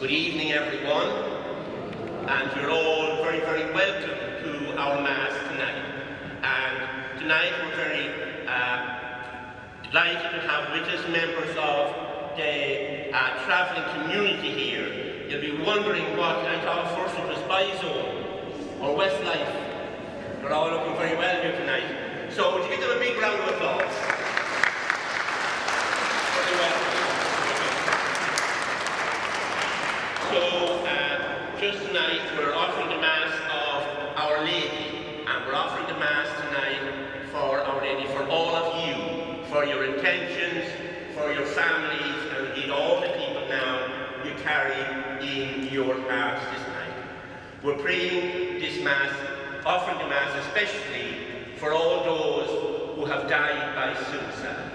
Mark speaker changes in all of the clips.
Speaker 1: Good evening, everyone, and you're all very, very welcome to our Mass tonight. And tonight we're very delighted to have with us members of the travelling community here. You'll be wondering what I thought first it was Byzone or Westlife. They're all looking very well here tonight. So would you give them a big round of applause? Very well. So, just tonight we're offering the Mass of Our Lady, and we're offering the Mass tonight for Our Lady, for all of you, for your intentions, for your families, and indeed all the people now you carry in your hearts this night. We're praying this Mass, offering the Mass especially for all those who have died by suicide.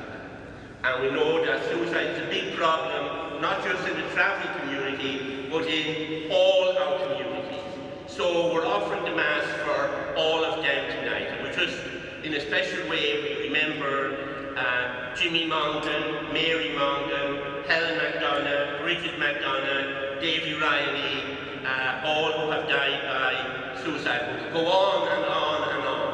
Speaker 1: And we know that suicide is a big problem, not just in the travelling community, but in all our communities. So we're offering the Mass for all of them tonight. And we just, in a special way, we remember Jimmy Mongan, Mary Mongan, Helen McDonough, Bridget McDonough, Davy Riley, all who have died by suicide. We could go on and on and on.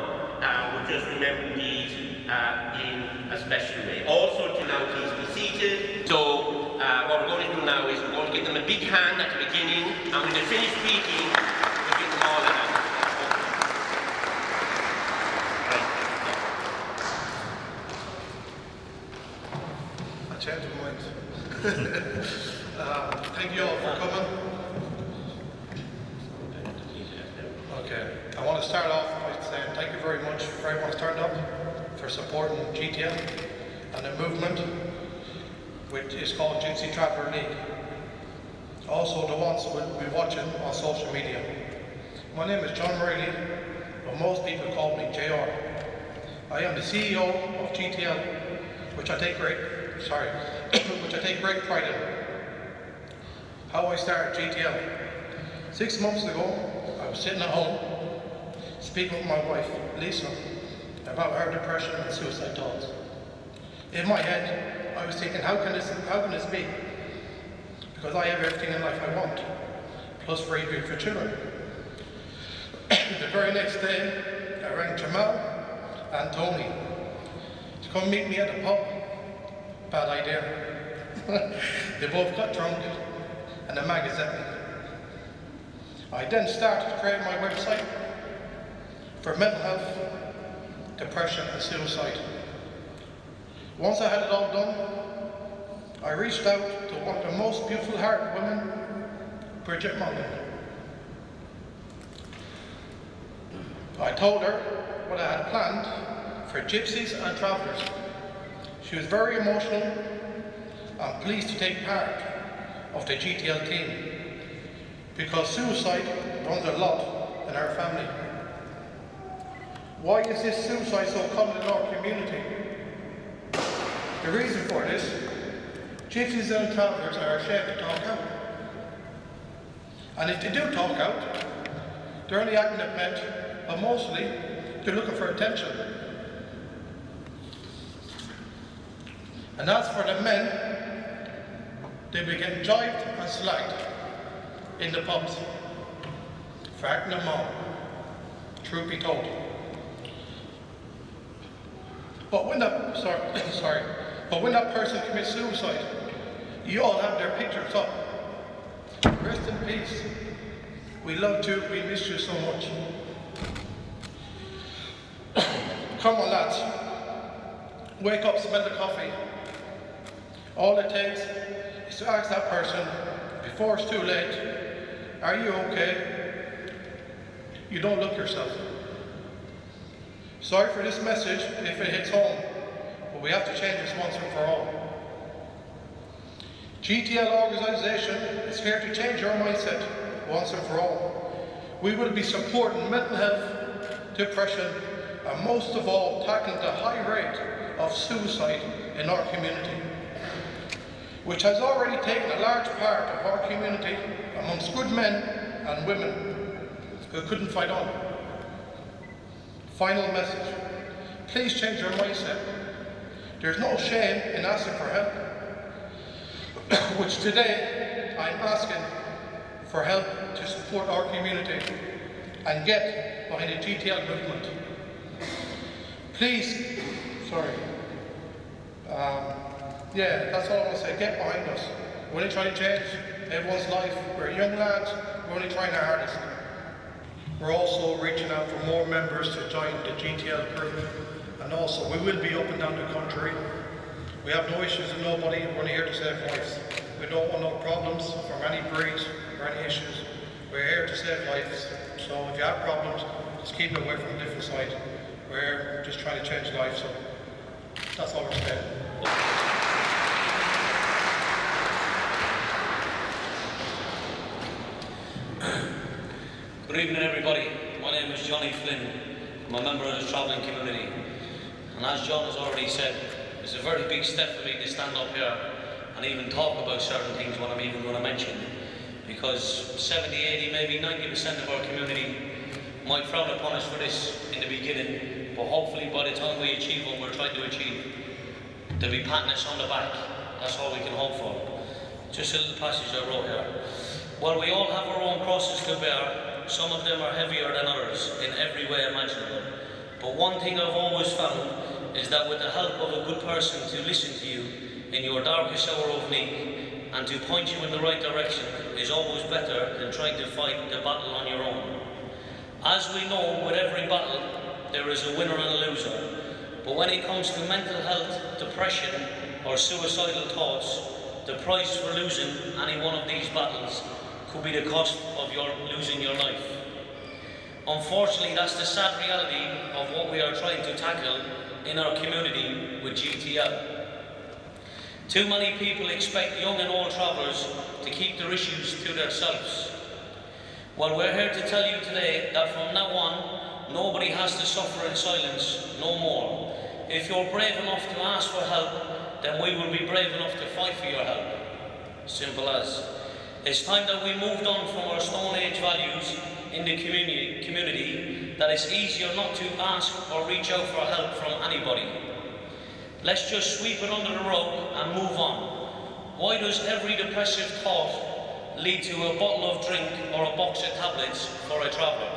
Speaker 1: We're just remembering these in a special way. Also, to now please be seated. So what we're going to do now is we're going to give them a big hand at the beginning, and when they finish speaking, we'll give them all a hand.
Speaker 2: I changed my mind. Thank you all for coming. Okay, I want to start off by saying thank you very much for everyone who's turned up, for supporting GTL and the movement, which is called Gypsy Traveller League. Also the ones who will be watching on social media. My name is John Riley, but most people call me JR. I am the CEO of GTL, which I take great pride in. How I started GTL. 6 months ago, I was sitting at home, speaking with my wife, Lisa, about her depression and suicide thoughts. In my head, I was thinking, how can this be? Because I have everything in life I want, plus very good for children. The very next day, I rang Jamal and Tony to come meet me at the pub. Bad idea. They both got drunk and the magazine. I then started to create my website for mental health, depression and suicide. Once I had it all done, I reached out to one of the most beautiful hearted women, Bridget Mongan. I told her what I had planned for gypsies and travellers. She was very emotional and pleased to take part of the GTL team, because suicide runs a lot in our family. Why is this suicide so common in our community? The reason for this, gypsies and travellers are ashamed to talk out. And if they do talk out, they're only acting a pet, but mostly they're looking for attention. And as for the men, they be getting jibed and slagged in the pubs for acting a mom, truth be told. But when that person commits suicide, you all have their pictures up. Rest in peace. We love you, we miss you so much. Come on lads, wake up, smell the coffee. All it takes is to ask that person, before it's too late, are you okay? You don't look yourself. Sorry for this message if it hits home, but we have to change this once and for all. GTL organisation is here to change your mindset once and for all. We will be supporting mental health, depression, and most of all, tackling the high rate of suicide in our community, which has already taken a large part of our community amongst good men and women who couldn't fight on. Final message. Please change your mindset. There's no shame in asking for help, which today I'm asking for help to support our community and get behind the GTL movement. Please, sorry. Yeah, that's all I want to say. Get behind us. We're only trying to change everyone's life. We're young lads. We're only trying our hardest. We're also reaching out for more members to join the GTL group. And also, we will be up and down the country. We have no issues with nobody. We're only here to save lives. We don't want no problems from any breeds or any issues. We're here to save lives. So if you have problems, just keep it away from a different side. We're just trying to change lives. So that's all we're saying.
Speaker 3: Good evening, everybody. My name is Johnny Flynn. I'm a member of the travelling community. And as John has already said, it's a very big step for me to stand up here and even talk about certain things what I'm even going to mention. Because 70, 80, maybe 90% of our community might frown upon us for this in the beginning, but hopefully by the time we achieve what we're trying to achieve, they'll be patting us on the back. That's all we can hope for. Just a little passage I wrote here. Well, we all have our own crosses to bear. Some of them are heavier than others in every way imaginable. But one thing I've always found is that with the help of a good person to listen to you in your darkest hour of need and to point you in the right direction is always better than trying to fight the battle on your own. As we know, with every battle, there is a winner and a loser. But when it comes to mental health, depression, or suicidal thoughts, the price for losing any one of these battles could be the cost of your losing your life. Unfortunately, that's the sad reality of what we are trying to tackle in our community with GTL. Too many people expect young and old travellers to keep their issues to themselves. Well, we're here to tell you today that from now on, nobody has to suffer in silence no more. If you're brave enough to ask for help, then we will be brave enough to fight for your help. Simple as. It's time that we moved on from our Stone Age values in the community that it's easier not to ask or reach out for help from anybody. Let's just sweep it under the rug and move on. Why does every depressive thought lead to a bottle of drink or a box of tablets for a traveller?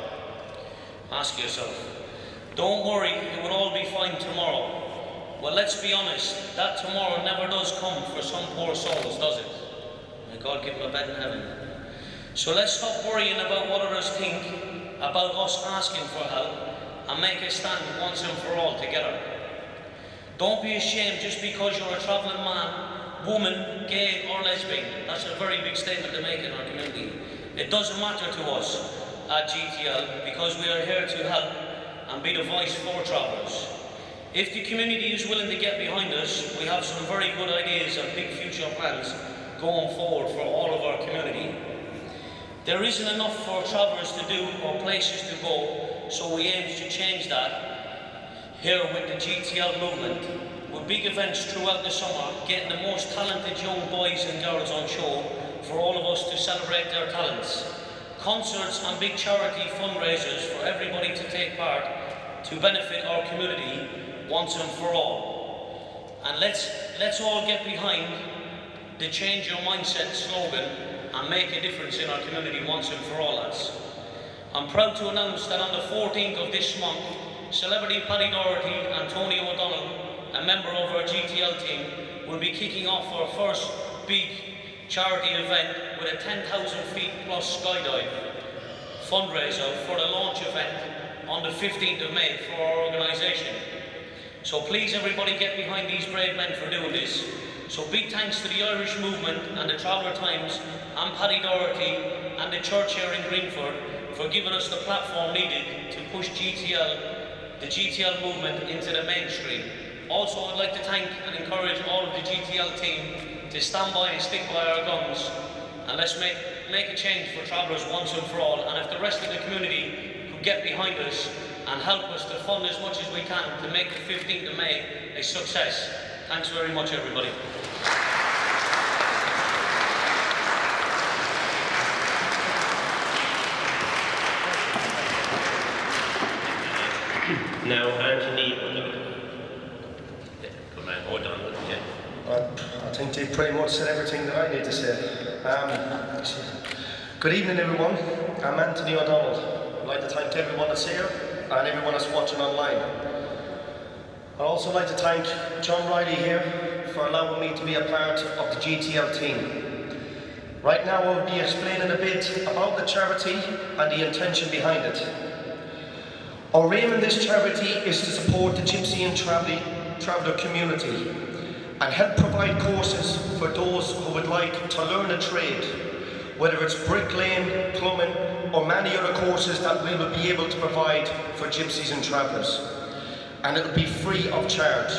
Speaker 3: Ask yourself. Don't worry, it will all be fine tomorrow. Well, let's be honest, that tomorrow never does come for some poor souls, does it? May God give them a bed in heaven. So let's stop worrying about what others think about us asking for help and make a stand once and for all together. Don't be ashamed just because you're a travelling man, woman, gay or lesbian. That's a very big statement to make in our community. It doesn't matter to us at GTL because we are here to help and be the voice for travellers. If the community is willing to get behind us, we have some very good ideas and big future plans going forward for all of our community. There isn't enough for travellers to do or places to go, so we aim to change that here with the GTL movement, with big events throughout the summer, getting the most talented young boys and girls on show for all of us to celebrate their talents. Concerts and big charity fundraisers for everybody to take part to benefit our community once and for all. And let's all get behind the Change Your Mindset slogan and make a difference in our community once and for all, lads. I'm proud to announce that on the 14th of this month, celebrity Paddy Doherty and Tony O'Donnell, a member of our GTL team, will be kicking off our first big charity event with a 10,000 feet plus skydive fundraiser for the launch event on the 15th of May for our organisation. So please everybody get behind these brave men for doing this. So big thanks to the Irish Movement and the Traveller Times and Paddy Doherty and the church here in Greenford for giving us the platform needed to push the GTL movement into the mainstream. Also, I'd like to thank and encourage all of the GTL team to stand by and stick by our guns, and let's make a change for travellers once and for all. And if the rest of the community could get behind us and help us to fund as much as we can to make the 15th of May a success. Thanks very much, everybody.
Speaker 1: Now, Anthony, good man, O'Donnell, yeah.
Speaker 4: I think they pretty much said everything that I need to say. Good evening, everyone. I'm Anthony O'Donnell. I'd like to thank everyone that's here and everyone that's watching online. I'd also like to thank John Riley here for allowing me to be a part of the GTL team. Right now I'll be explaining a bit about the charity and the intention behind it. Our aim in this charity is to support the Gypsy and Traveller community and help provide courses for those who would like to learn a trade, whether it's bricklaying, plumbing, or many other courses that we will be able to provide for Gypsies and Travellers. And it will be free of charge.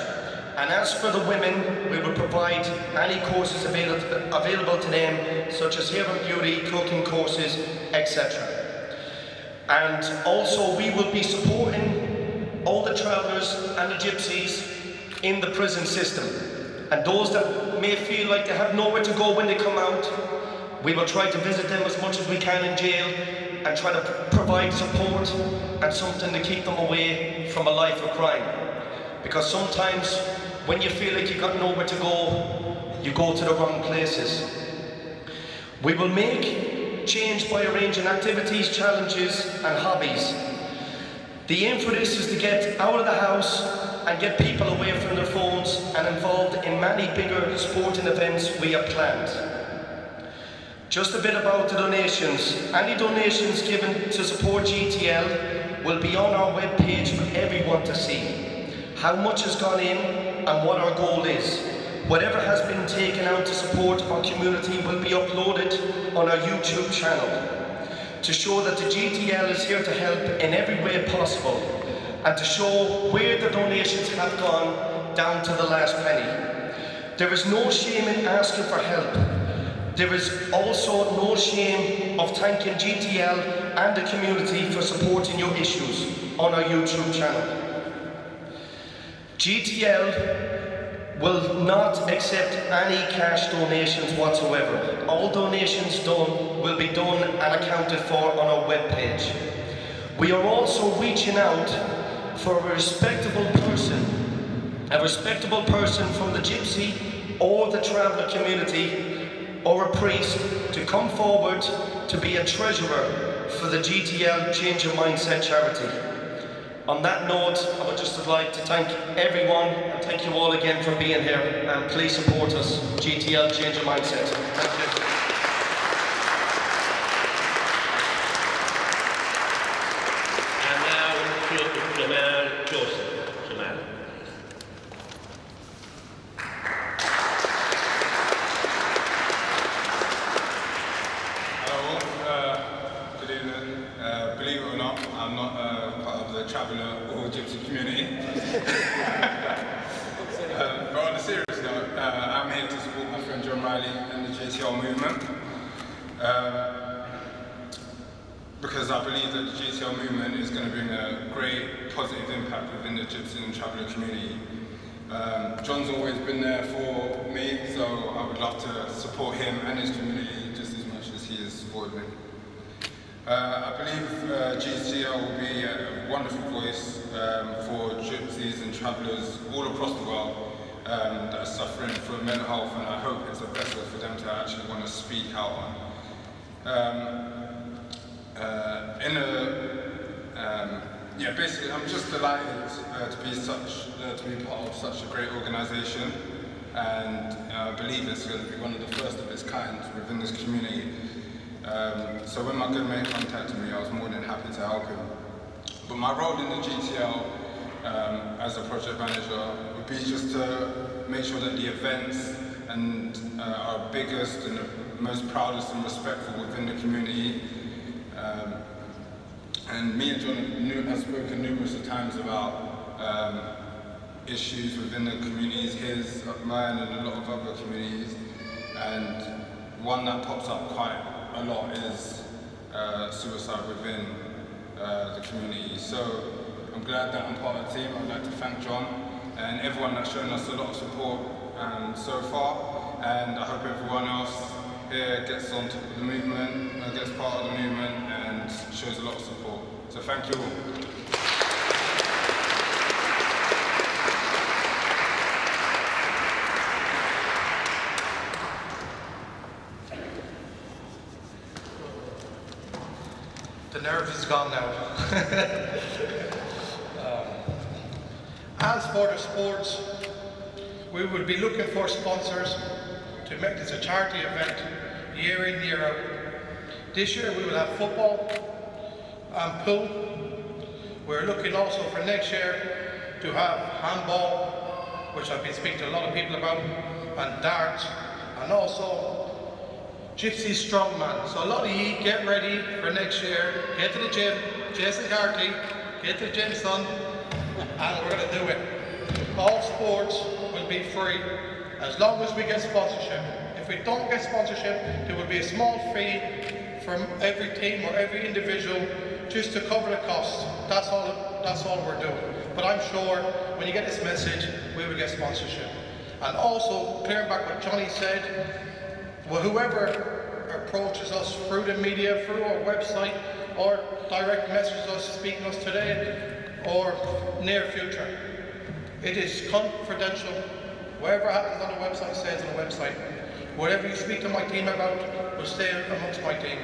Speaker 4: And as for the women, we will provide any courses available to them, such as hair and beauty, cooking courses, etc. And also we will be supporting all the Travellers and the Gypsies in the prison system. And those that may feel like they have nowhere to go when they come out, we will try to visit them as much as we can in jail and try to provide support and something to keep them away from a life of crime. Because sometimes when you feel like you've got nowhere to go, you go to the wrong places. We will make change by arranging activities, challenges and hobbies. The aim for this is to get out of the house and get people away from their phones and involved in many bigger sporting events we have planned. Just a bit about the donations. Any donations given to support GTL will be on our webpage for everyone to see. How much has gone in and what our goal is. Whatever has been taken out to support our community will be uploaded on our YouTube channel to show that the GTL is here to help in every way possible and to show where the donations have gone down to the last penny. There is no shame in asking for help. There is also no shame of thanking GTL and the community for supporting your issues on our YouTube channel. GTL will not accept any cash donations whatsoever. All donations will be done and accounted for on our webpage. We are also reaching out for a respectable person from the Gypsy or the Traveller community or a priest to come forward to be a treasurer for the GTL Change Your Mindset charity. On that note, I would just like to thank everyone and thank you all again for being here and please support us, GTL Change Your Mindset. Thank you.
Speaker 1: And now to Jamal Joseph. Jamal.
Speaker 5: Good evening. Believe it or not, I'm not part of the Traveller or Gypsy community. But on a serious note, I'm here to support my friend John Riley and the GTL movement. Because I believe that the GTL movement is going to bring a great positive impact within the Gypsy and Traveller community. John's always been there for me, so I would love to support him and his community just as much as he has supported me. I believe GTL will be a wonderful voice for Gypsies and Travellers all across the world that are suffering from mental health, and I hope it's a vessel for them to actually want to speak out on. Basically, I'm just delighted to be part of such a great organisation, and I believe it's going to be one of the first of its kind within this community. So when my good mate contacted me, I was more than happy to help him. But my role in the GTL as a project manager would be just to make sure that the events are biggest and the most proudest and respectful within the community. And me and John have spoken numerous times about issues within the communities, his, mine, and a lot of other communities. And one that pops up quite a lot is suicide within the community. So I'm glad that I'm part of the team. I'd like to thank John and everyone that's shown us a lot of support so far. And I hope everyone else here gets on top of the movement, gets part of the movement, and shows a lot of support. So thank you all.
Speaker 2: The nerves is gone now. As for the sports, we would be looking for sponsors to make this a charity event year in, year out. This year we will have football and pool. We're looking also for next year to have handball, which I've been speaking to a lot of people about, and darts, and also Gypsy Strongman. So a lot of you get ready for next year, get to the gym, Jason Carty, get to the gym, son, and we're going to do it. All sports will be free as long as we get sponsorship. If we don't get sponsorship, there will be a small fee from every team or every individual just to cover the costs. That's all we're doing. But I'm sure when you get this message, we will get sponsorship. And also, clearing back what Johnny said, well, whoever approaches us through the media, through our website, or direct messages us, speaking to us today, or near future, it is confidential. Whatever happens on the website stays on the website. Whatever you speak to my team about will stay amongst my team.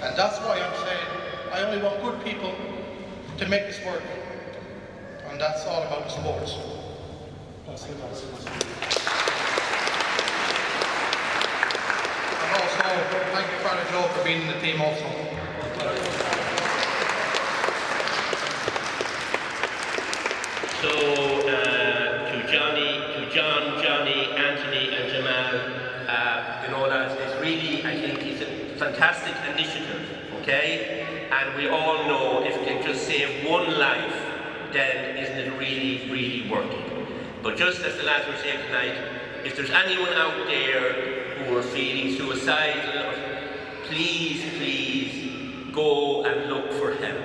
Speaker 2: And that's why I'm saying I only want good people to make this work. And that's all about the sports. That's it. And also, thank you, Father Joe, for being in the team also.
Speaker 1: So, to John, Johnny, Anthony and Jamal, you know, lads, it's really, I think it's a fantastic initiative, okay? And we all know if we can just save one life, then isn't it really, really worth it? But just as the lads were saying tonight, if there's anyone out there who are feeling suicidal, please go and look for help.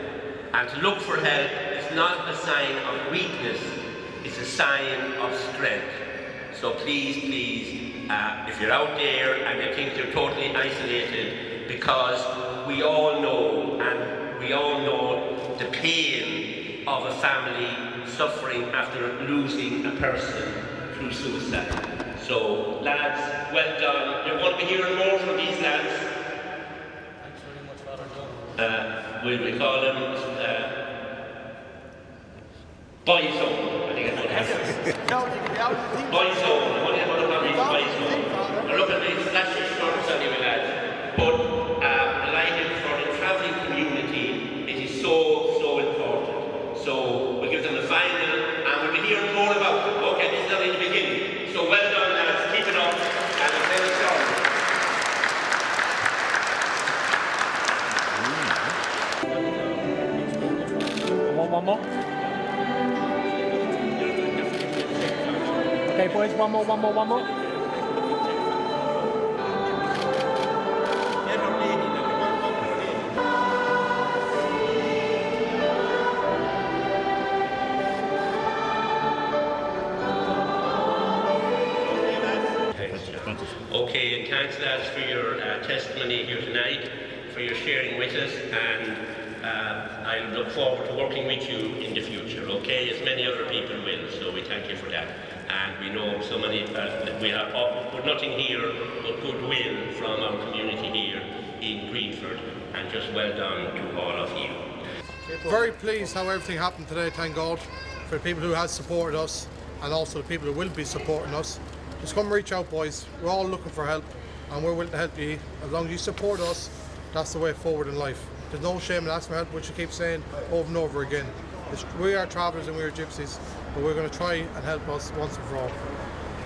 Speaker 1: And to look for help is not a sign of weakness, it's a sign of strength. So please, if you're out there and you think you're totally isolated, because we all know the pain of a family suffering after losing a person through suicide. So lads, well done. You're going to be hearing more from these lads.
Speaker 3: Thanks very much, Father John.
Speaker 1: We call them Boyzone. I think that's what it is. Boyzone. What do you call these Boyzone? Look at these flashy shorts anyway, lads. But delighted for the travelling community, it is so important. So we'll give them the final, and we'll be hearing more about it. Okay, this is only the beginning. So well done, lads. Keep it up, and it's very strong.
Speaker 6: One more. Okay, boys, one more.
Speaker 1: Okay, and thanks lads for your testimony here tonight, for your sharing with us, and I look forward to working with you in the future, okay, as many other people will, so we thank you for that. And we know so many, we have nothing here but goodwill from our community here in Greenford, and just well done to all of you.
Speaker 2: Very pleased how everything happened today, thank God, for the people who have supported us, and also the people who will be supporting us. Just come reach out, boys. We're all looking for help, and we're willing to help you. As long as you support us, that's the way forward in life. There's no shame in asking for help, which you keep saying over and over again. We are travellers and we are gypsies, but we're going to try and help us once and for all.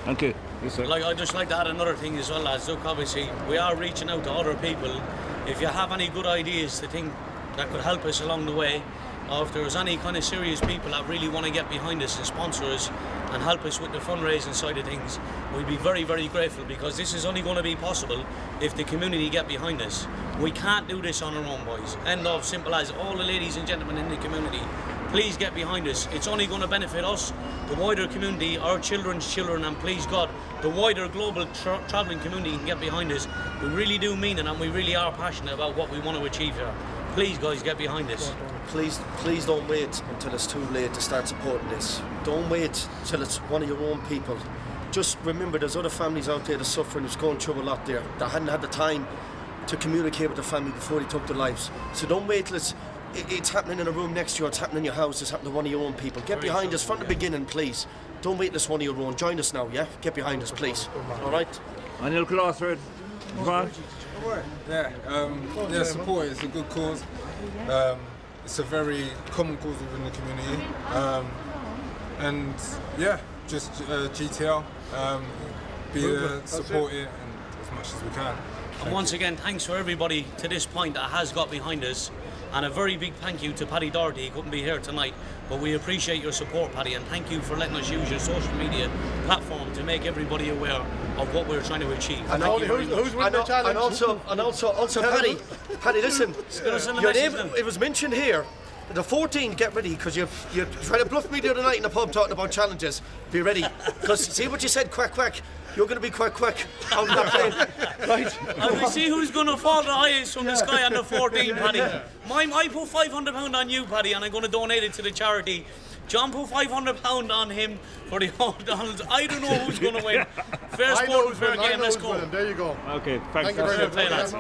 Speaker 6: Thank you. Yes, sir.
Speaker 3: I'd just like to add another thing as well, lads. Look, obviously, we are reaching out to other people. If you have any good ideas to think that could help us along the way, or if there's any kind of serious people that really want to get behind us and sponsor us and help us with the fundraising side of things, we'd be very, very grateful, because this is only going to be possible if the community get behind us. We can't do this on our own, boys. End of, simple as. All the ladies and gentlemen in the community, please get behind us. It's only going to benefit us, the wider community, our children's children, and please God, the wider global travelling community can get behind us. We really do mean it, and we really are passionate about what we want to achieve here. Please, guys, get behind us.
Speaker 4: Please don't wait until it's too late to start supporting this. Don't wait till it's one of your own people. Just remember, there's other families out there that's suffering, that's going through a lot there, that hadn't had the time to communicate with the family before they took their lives. So don't wait till it's happening in a room next to you, it's happening in your house, it's happening to one of your own people. Get behind us from the beginning, please. Don't wait till it's one of your own. Join us now, yeah? Get behind us, please. All right?
Speaker 6: And you'll close it. Come on.
Speaker 5: Yeah, support it. It's a good cause. It's a very common cause within the community. And yeah, just GTL, be there, support it, and as much as we can.
Speaker 3: And once again, thanks for everybody to this point that has got behind us. And a very big thank you to Paddy Doherty. He couldn't be here tonight, but we appreciate your support, Paddy, and thank you for letting us use your social media platform to make everybody aware of what we're trying to achieve.
Speaker 2: And who's winning the challenge?
Speaker 4: And also, Paddy, listen, your name,
Speaker 3: them.
Speaker 4: it was mentioned here. The 14, get ready, because you tried to bluff me the other night in the pub talking about challenges. Be ready, because see what you said, quack quack. You're going to be quack quack out of that plane, right?
Speaker 3: And we see who's going to fall the highest from the sky on the 14, Paddy. I put £500 on you, Paddy, and I'm going to donate it to the charity. John put £500 on him for the Old Donalds. I don't know who's going to win. Fair sport and fair game, let's go.
Speaker 2: There you go.
Speaker 6: Okay, thanks.
Speaker 2: Thank you very much.
Speaker 3: Play, lads.